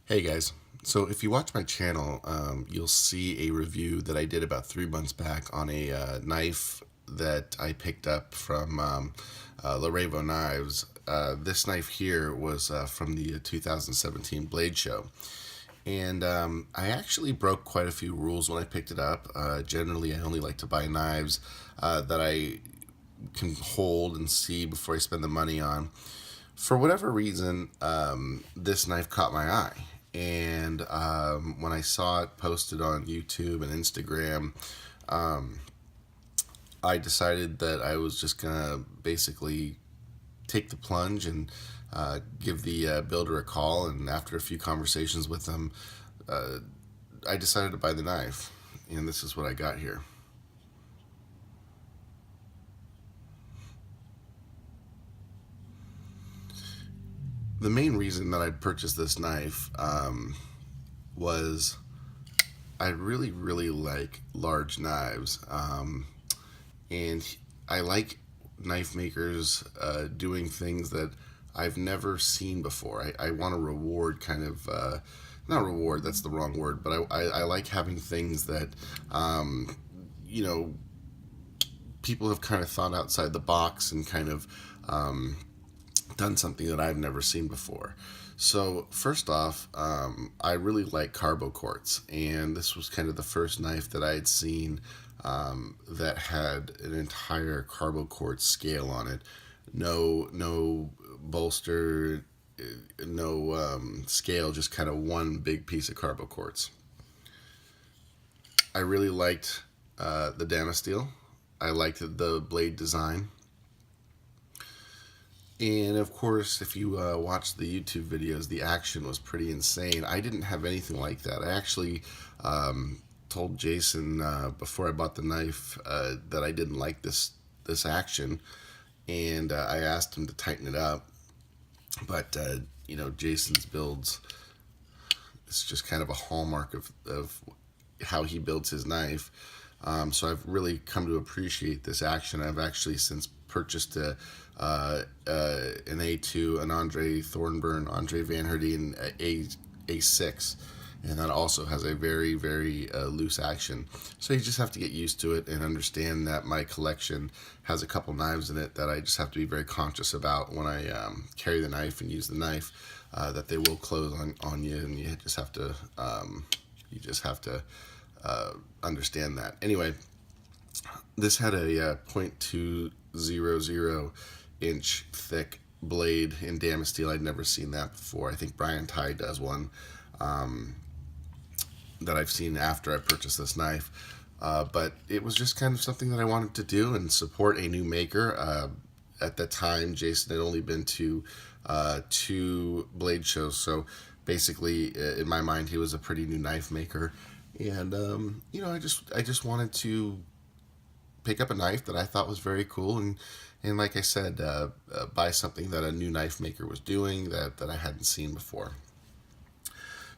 Hey guys, so if you watch my channel, you'll see a review that I did about 3 months back on a knife that I picked up from Larevo Knives. This knife here was from the 2017 Blade Show. And I actually broke quite a few rules when I picked it up. Generally, I only like to buy knives that I can hold and see before I spend the money on. For whatever reason, this knife caught my eye. And when I saw it posted on YouTube and Instagram, I decided that I was just going to basically take the plunge and give the builder a call. And after a few conversations with them, I decided to buy the knife. And this is what I got here. The main reason that I purchased this knife was I really, really like large knives. And I like knife makers doing things that I've never seen before. I want to reward kind of, not reward, that's the wrong word, but I like having things that, you know, people have kind of thought outside the box and kind of done something that I've never seen before. So first off, I really like carbo quartz, and this was kind of the first knife that I had seen that had an entire carbo quartz scale on it. No bolster, no scale, just kind of one big piece of carbo quartz. I really liked the Damasteel. I liked the blade design. And of course, if you watch the YouTube videos, the action was pretty insane. I didn't have anything like that. I actually told Jason before I bought the knife that I didn't like this action, and I asked him to tighten it up. But Jason's builds, it's just kind of a hallmark of how he builds his knife. So I've really come to appreciate this action. I've actually since purchased an A2, an Andre Thornburn, Andre Van Herden A6, and that also has a very, very loose action. So you just have to get used to it and understand that my collection has a couple knives in it that I just have to be very conscious about when I carry the knife and use the knife, that they will close on you, and you just have to understand that. Anyway, this had a .200 inch thick blade in Damasteel. I'd never seen that before. I think Brian Ty does one that I've seen after I purchased this knife. But it was just kind of something that I wanted to do and support a new maker. At that time, Jason had only been to 2 blade shows, so basically, in my mind, he was a pretty new knife maker. And I just wanted to pick up a knife that I thought was very cool, and like I said, buy something that a new knife maker was doing that I hadn't seen before.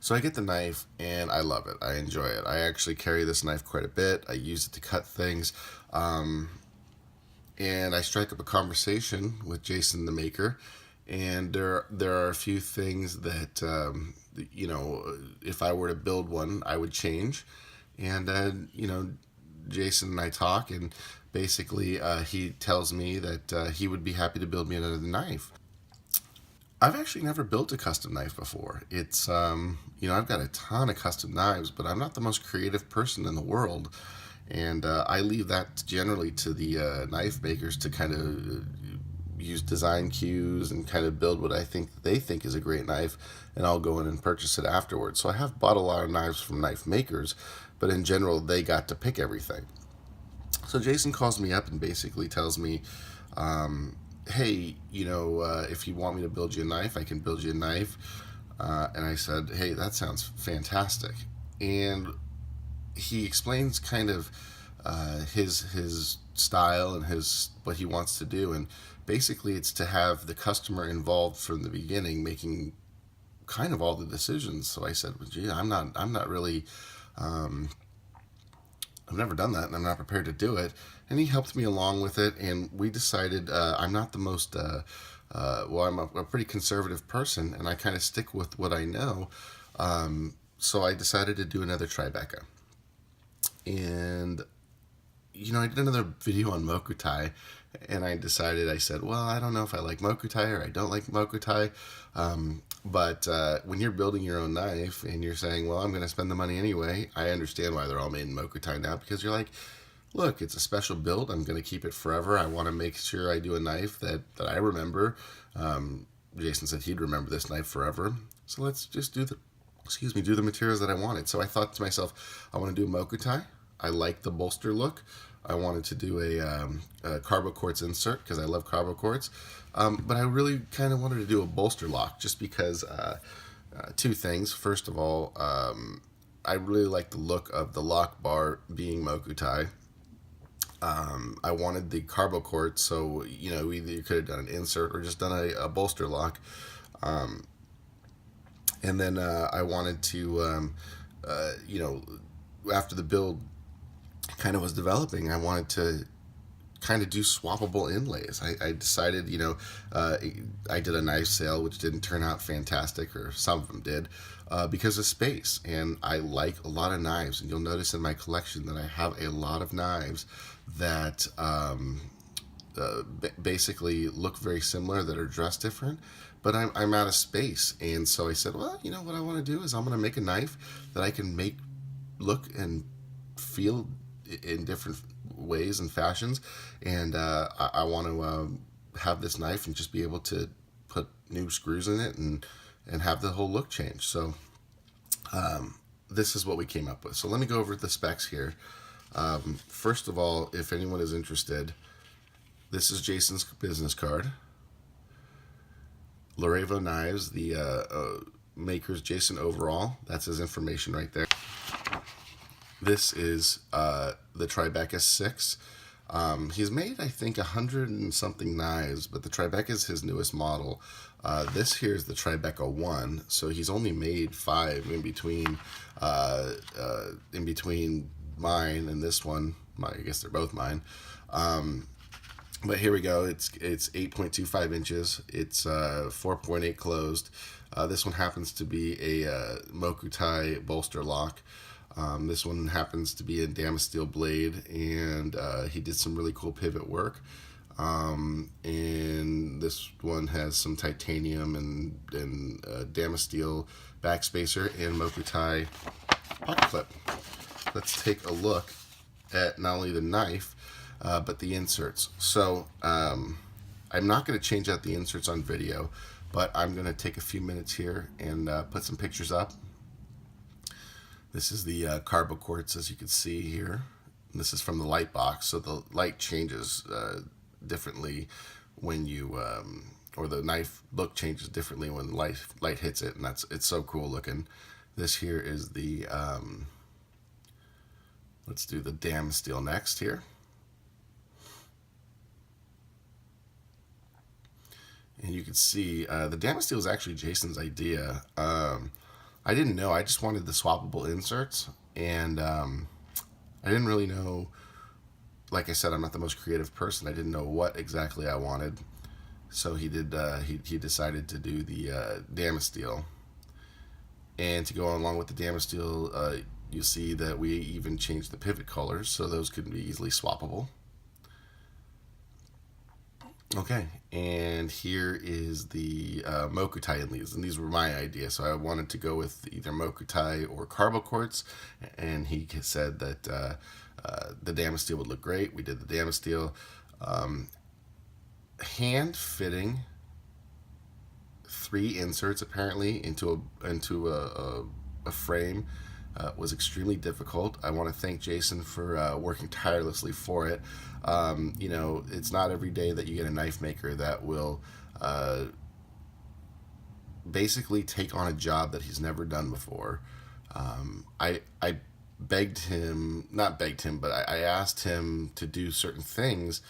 So I get the knife and I love it. I enjoy it. I actually carry this knife quite a bit. I use it to cut things. And I strike up a conversation with Jason the maker, and there are a few things that if I were to build one, I would change. And Jason and I talk, and basically he tells me that he would be happy to build me another knife. I've actually never built a custom knife before. It's I've got a ton of custom knives, but I'm not the most creative person in the world, and I leave that generally to the knife makers to kind of use design cues and kind of build what I think they think is a great knife, and I'll go in and purchase it afterwards. So I have bought a lot of knives from knife makers, but in general, they got to pick everything. So Jason calls me up and basically tells me, hey, if you want me to build you a knife, I can build you a knife. And I said, hey, that sounds fantastic. And he explains kind of his style and what he wants to do, and basically it's to have the customer involved from the beginning, making kind of all the decisions. So I said, well, gee, I'm not really. I've never done that, and I'm not prepared to do it. And he helped me along with it, and we decided I'm not the most. I'm a pretty conservative person, and I kind of stick with what I know. So I decided to do another Tribeca. And, I did another video on Mokutai, and I said, well, I don't know if I like Mokutai or I don't like Mokutai. But when you're building your own knife and you're saying, well, I'm going to spend the money anyway, I understand why they're all made in Mokutai now, because you're like, look, it's a special build. I'm going to keep it forever. I want to make sure I do a knife that I remember. Jason said he'd remember this knife forever. So let's just do the materials that I wanted. So I thought to myself, I want to do a Mokutai. I like the bolster look. I wanted to do a carbo quartz insert because I love carbo quartz. But I really kind of wanted to do a bolster lock just because two things. First of all, I really like the look of the lock bar being Mokutai. I wanted the carbo quartz, so either you could have done an insert or just done a bolster lock. And then I wanted to, after the build kind of was developing, I wanted to kind of do swappable inlays. I decided, I did a knife sale, which didn't turn out fantastic, or some of them did, because of space. And I like a lot of knives, and you'll notice in my collection that I have a lot of knives that basically look very similar, that are dressed different, but I'm out of space. And so I said, well, what I want to do is I'm going to make a knife that I can make look and feel in different ways and fashions, and I want to have this knife and just be able to put new screws in it and have the whole look change. So this is what we came up with. So let me go over the specs here. First of all, if anyone is interested, this is Jason's business card. Larevo Knives, the maker's Jason overall. That's his information right there. This is the Tribeca 6. He's made, I think, 100 and something knives, but the Tribeca is his newest model. This here is the Tribeca 1, so he's only made 5 in between mine and this one. I guess they're both mine. But here we go. It's 8.25 inches. It's 4.8 closed. This one happens to be a Mokutai bolster lock. This one happens to be a Damasteel blade, and he did some really cool pivot work. And this one has some titanium and Damasteel backspacer and Mokutai pocket clip. Let's take a look at not only the knife, but the inserts. So I'm not going to change out the inserts on video, but I'm going to take a few minutes here and put some pictures up. This is the carbo quartz, as you can see here. And this is from the light box, so the light changes differently when you, or the knife look changes differently when light hits it, and it's so cool looking. This here is the, let's do the Damasteel next here. And you can see the Damasteel is actually Jason's idea. I didn't know. I just wanted the swappable inserts, and I didn't really know. Like I said, I'm not the most creative person. I didn't know what exactly I wanted, so he did. He decided to do the Damasteel, and to go along with the Damasteel, you see that we even changed the pivot colors, so those could be easily swappable. Okay, and here is the Mokutai inlays, and these were my idea. So I wanted to go with either Mokutai or carbo quartz, and he said that the Damasteel would look great. We did the Damasteel. Hand fitting 3 inserts apparently into a frame was extremely difficult. I want to thank Jason for working tirelessly for it. It's not every day that you get a knife maker that will basically take on a job that he's never done before. I begged him, not begged him, but I asked him to do certain things,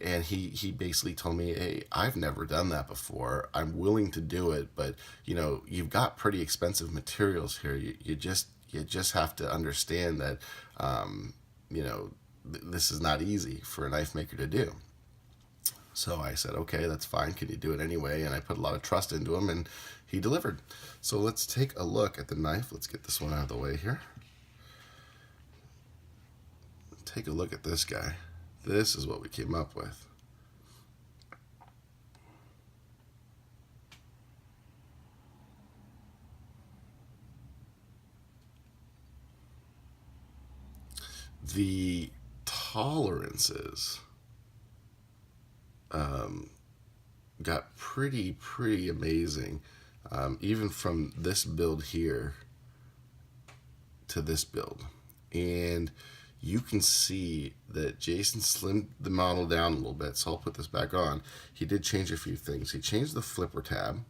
and he basically told me, hey, I've never done that before. I'm willing to do it, but you've got pretty expensive materials here. You just have to understand that this is not easy for a knife maker to do. So I said, okay, that's fine. Can you do it anyway? And I put a lot of trust into him, and he delivered. So let's take a look at the knife. Let's get this one out of the way here. Take a look at this guy. This is what we came up with. The tolerances got pretty amazing, even from this build here to this build. And you can see that Jason slimmed the model down a little bit, so I'll put this back on. He did change a few things. He changed the flipper tab.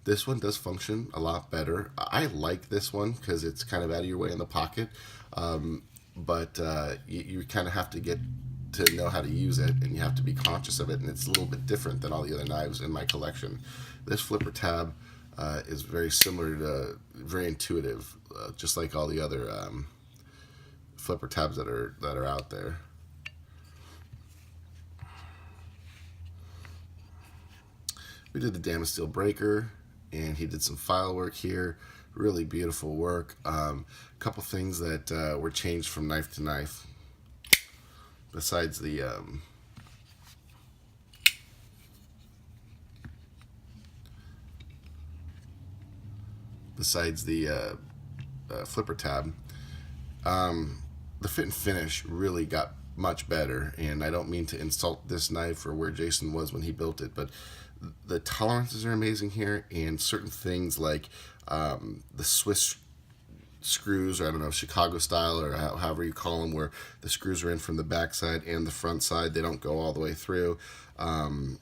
This one does function a lot better. I like this one because it's kind of out of your way in the pocket, but you kind of have to get to know how to use it, and you have to be conscious of it, and it's a little bit different than all the other knives in my collection. This flipper tab is very similar to, very intuitive, just like all the other flipper tabs that are out there. We did the damaged steel breaker, and he did some file work here. Really beautiful work. A couple things that were changed from knife to knife. Besides the flipper tab, the fit and finish really got much better. And I don't mean to insult this knife or where Jason was when he built it, but the tolerances are amazing here, and certain things like the Swiss screws, or I don't know, Chicago style, or however you call them, where the screws are in from the back side and the front side. They don't go all the way through. And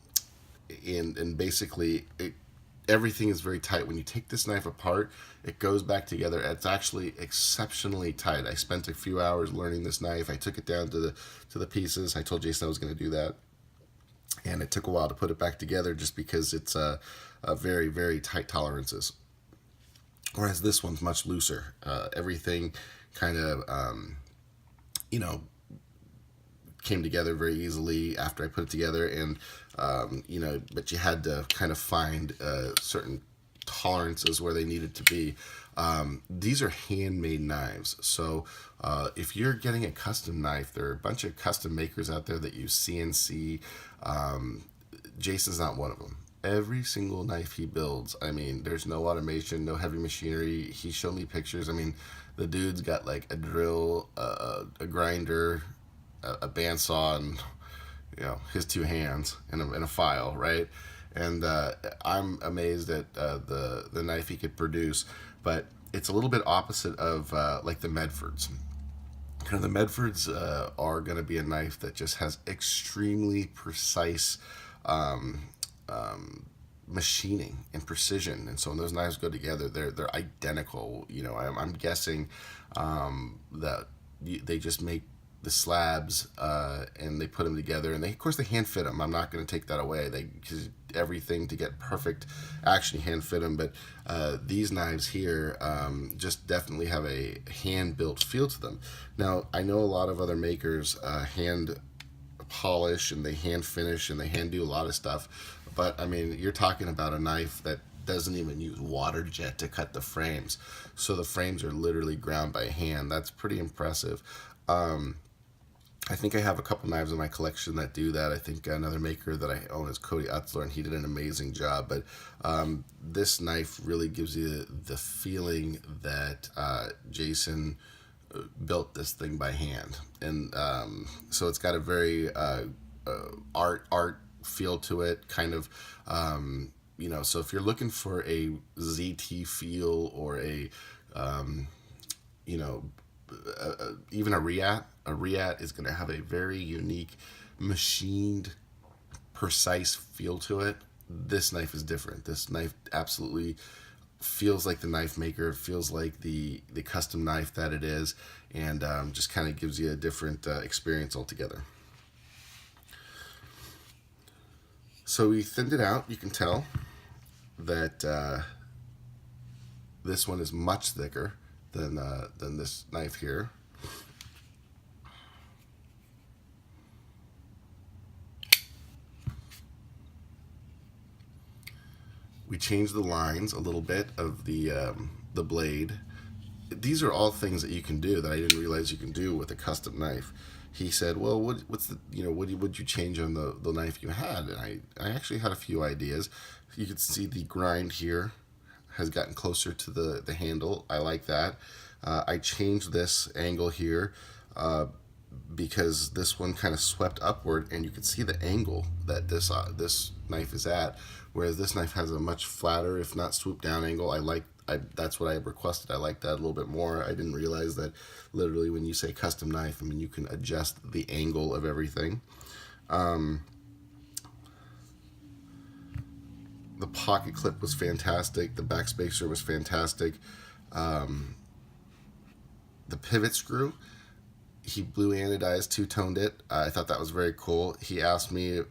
basically everything is very tight. When you take this knife apart, it goes back together. It's actually exceptionally tight. I spent a few hours learning this knife. I took it down to the pieces. I told Jason I was going to do that, and it took a while to put it back together just because it's a very tight tolerances. Whereas this one's much looser. Everything kind of, came together very easily after I put it together, and but you had to kind of find certain tolerances where they needed to be. These are handmade knives, so if you're getting a custom knife, there are a bunch of custom makers out there that use CNC. Jason's not one of them. Every single knife he builds, I mean, there's no automation, no heavy machinery. He showed me pictures. I mean, the dude's got like a drill, a grinder, a bandsaw, and his two hands and a file, right? And I'm amazed at the knife he could produce. But it's a little bit opposite of like the Medfords. The Medfords are going to be a knife that just has extremely precise machining and precision, and so when those knives go together, they're identical. I'm guessing that they just make the slabs and they put them together, and of course they hand fit them. I'm not going to take that away. They everything to get perfect action, hand fit them, but these knives here just definitely have a hand built feel to them. Now I know a lot of other makers hand polish and they hand finish and they hand do a lot of stuff, but I mean, you're talking about a knife that doesn't even use water jet to cut the frames, so the frames are literally ground by hand. That's pretty impressive. I think I have a couple knives in my collection that do that. I think another maker that I own is Cody Utzler, and he did an amazing job. But this knife really gives you the feeling that Jason built this thing by hand, and so it's got a very art feel to it, kind of. So if you're looking for a ZT feel, or even a Riat is going to have a very unique, machined, precise feel to it. This knife is different. This knife absolutely feels like the knife maker, feels like the custom knife that it is, and just kind of gives you a different experience altogether. So we thinned it out. You can tell that this one is much thicker than this knife here. We change the lines a little bit of the blade. These are all things that you can do that I didn't realize you can do with a custom knife. He said, "Well, what's the would you change on the knife you had?" And I actually had a few ideas. You can see the grind here has gotten closer to the handle. I like that. I changed this angle here because this one kind of swept upward, and you can see the angle that this knife is at, whereas this knife has a much flatter, if not swoop down angle. That's what I requested. I like that a little bit more. I didn't realize that literally when you say custom knife, I mean you can adjust the angle of everything. The pocket clip was fantastic. The back spacer was fantastic. The pivot screw, he blue anodized, two-toned it. I thought that was very cool. He asked me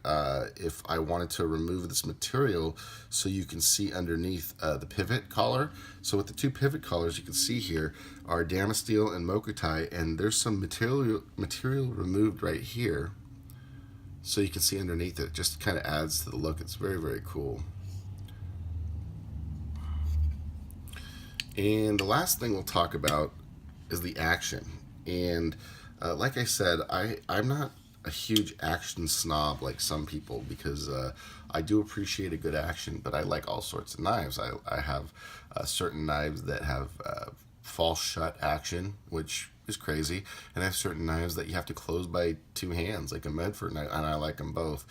if I wanted to remove this material so you can see underneath the pivot collar. So with the two pivot collars you can see here are Damasteel and Mokutai, and there's some material removed right here. So you can see underneath it. Just kind of adds to the look. It's very, very cool. And the last thing we'll talk about is the action. And like I said, I'm not a huge action snob like some people, because I do appreciate a good action, but I like all sorts of knives. I have certain knives that have false shut action, which is crazy, and I have certain knives that you have to close by two hands, like a Medford knife, and I like them both.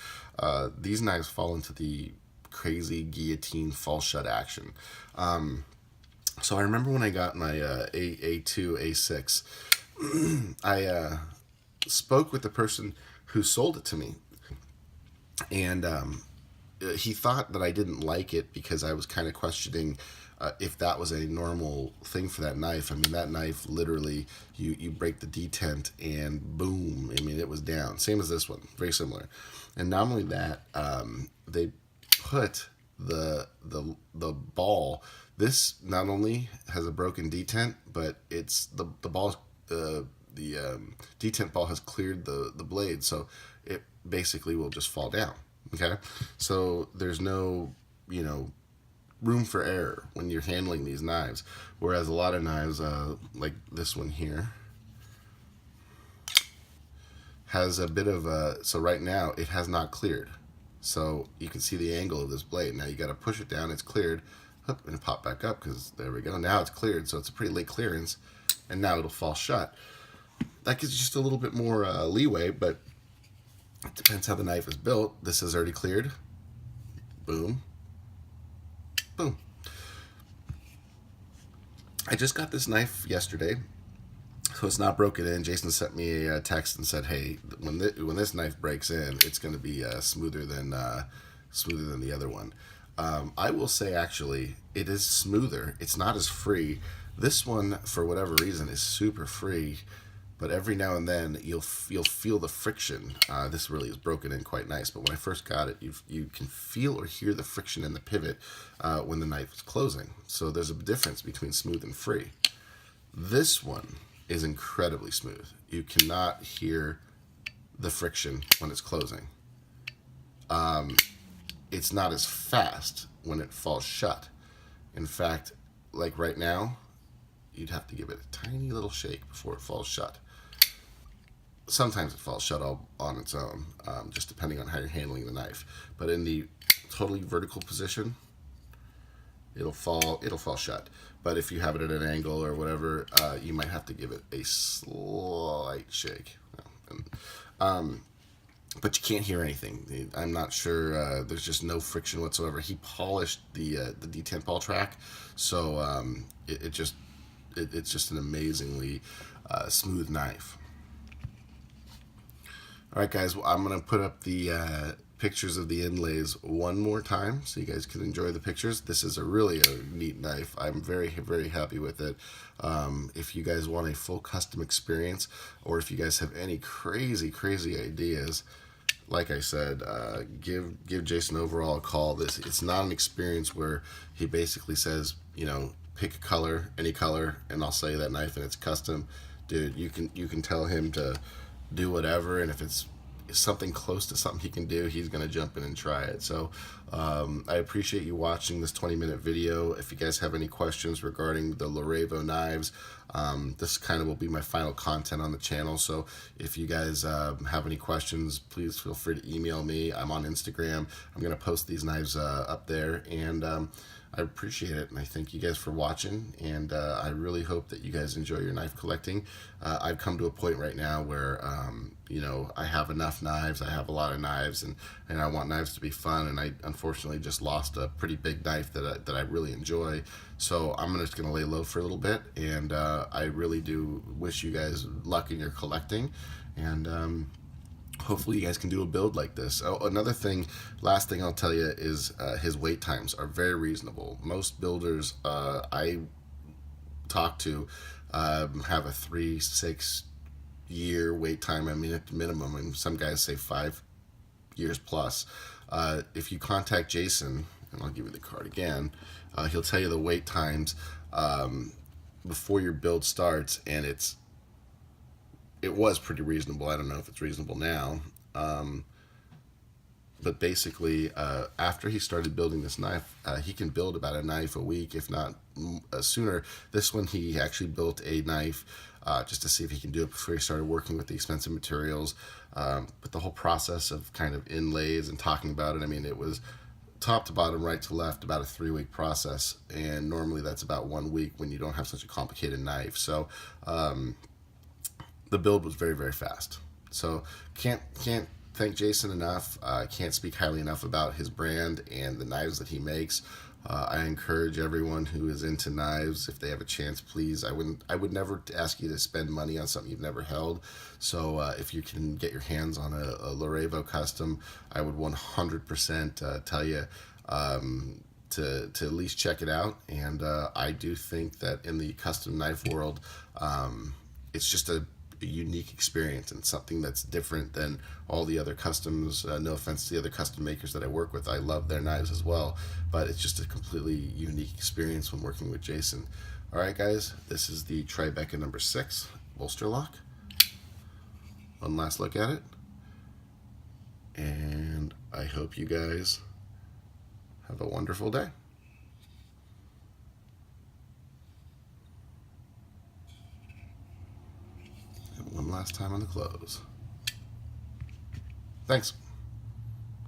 These knives fall into the crazy guillotine false shut action. So I remember when I got my A2, A6, I spoke with the person who sold it to me, and he thought that I didn't like it because I was kind of questioning if that was a normal thing for that knife. I mean, that knife literally, you break the detent and boom, I mean, it was down. Same as this one, very similar. And not only that, they put the ball. This not only has a broken detent, but it's the ball. The detent ball has cleared the blade, so it basically will just fall down. Okay, so there's no room for error when you're handling these knives. Whereas a lot of knives, like this one here, has a bit of a. So right now it has not cleared. So you can see the angle of this blade. Now you got to push it down. It's cleared. And pop back up, because there we go. Now it's cleared, so it's a pretty late clearance, and now it'll fall shut. That gives you just a little bit more leeway, but it depends how the knife is built. This is already cleared. Boom. Boom. I just got this knife yesterday, so it's not broken in. Jason sent me a text and said, "Hey, when this knife breaks in, it's going to be smoother than the other one." I will say, actually, it is smoother. It's not as free. This one, for whatever reason, is super free, but every now and then you'll feel the friction. This really is broken in quite nice, but when I first got it, you can feel or hear the friction in the pivot when the knife is closing. So there's a difference between smooth and free. This one is incredibly smooth. You cannot hear the friction when it's closing. It's not as fast when it falls shut. In fact, like right now, you'd have to give it a tiny little shake before it falls shut. Sometimes it falls shut all on its own, just depending on how you're handling the knife. But in the totally vertical position, it'll fall shut. But if you have it at an angle or whatever, you might have to give it a slight shake. But you can't hear anything. I'm not sure. There's just no friction whatsoever. He polished the detent ball track, so it's just an amazingly smooth knife. All right, guys. Well, I'm gonna put up the pictures of the inlays one more time so you guys can enjoy the pictures. This is really a neat knife. I'm very, very happy with it. If you guys want a full custom experience, or if you guys have any crazy ideas, like I said, give Jason overall a call. It's not an experience where he basically says, pick a color, any color, and I'll sell you that knife and it's custom. Dude, you can tell him to do whatever, and if it's something close to something he can do, he's going to jump in and try it. So I appreciate you watching this 20-minute video. If you guys have any questions regarding the Larevo knives, this kind of will be my final content on the channel. So if you guys have any questions, please feel free to email me. I'm on Instagram. I'm going to post these knives up there, and I appreciate it, and I thank you guys for watching, and I really hope that you guys enjoy your knife collecting. I've come to a point right now where you know, I have enough knives, I have a lot of knives, and I want knives to be fun, and I unfortunately just lost a pretty big knife that I really enjoy. So I'm just going to lay low for a little bit, and I really do wish you guys luck in your collecting, and hopefully you guys can do a build like this. Oh, another thing, last thing I'll tell you is his wait times are very reasonable. Most builders I talk to have a 3-6 year wait time. I mean, at the minimum, and some guys say 5 years plus. If you contact Jason, and I'll give you the card again, he'll tell you the wait times before your build starts, and it was pretty reasonable. I don't know if it's reasonable now. But basically, after he started building this knife, he can build about a knife a week, if not sooner. This one, he actually built a knife just to see if he can do it before he started working with the expensive materials. But the whole process of kind of inlays and talking about it, I mean, it was top to bottom, right to left, about a 3-week process. And normally that's about 1 week when you don't have such a complicated knife. So the build was very, very fast. So can't thank Jason enough. Can't speak highly enough about his brand and the knives that he makes. I encourage everyone who is into knives, if they have a chance, please. I would never ask you to spend money on something you've never held. So if you can get your hands on a Larevo custom, I would 100% tell you to at least check it out. And I do think that in the custom knife world, it's just a unique experience and something that's different than all the other customs. No offense to the other custom makers that I work with, I love their knives as well, but it's just a completely unique experience when working with Jason. All right, guys, this is the Tribeca number 6 bolster lock. One last look at it, and I hope you guys have a wonderful day. One last time on the close. Thanks.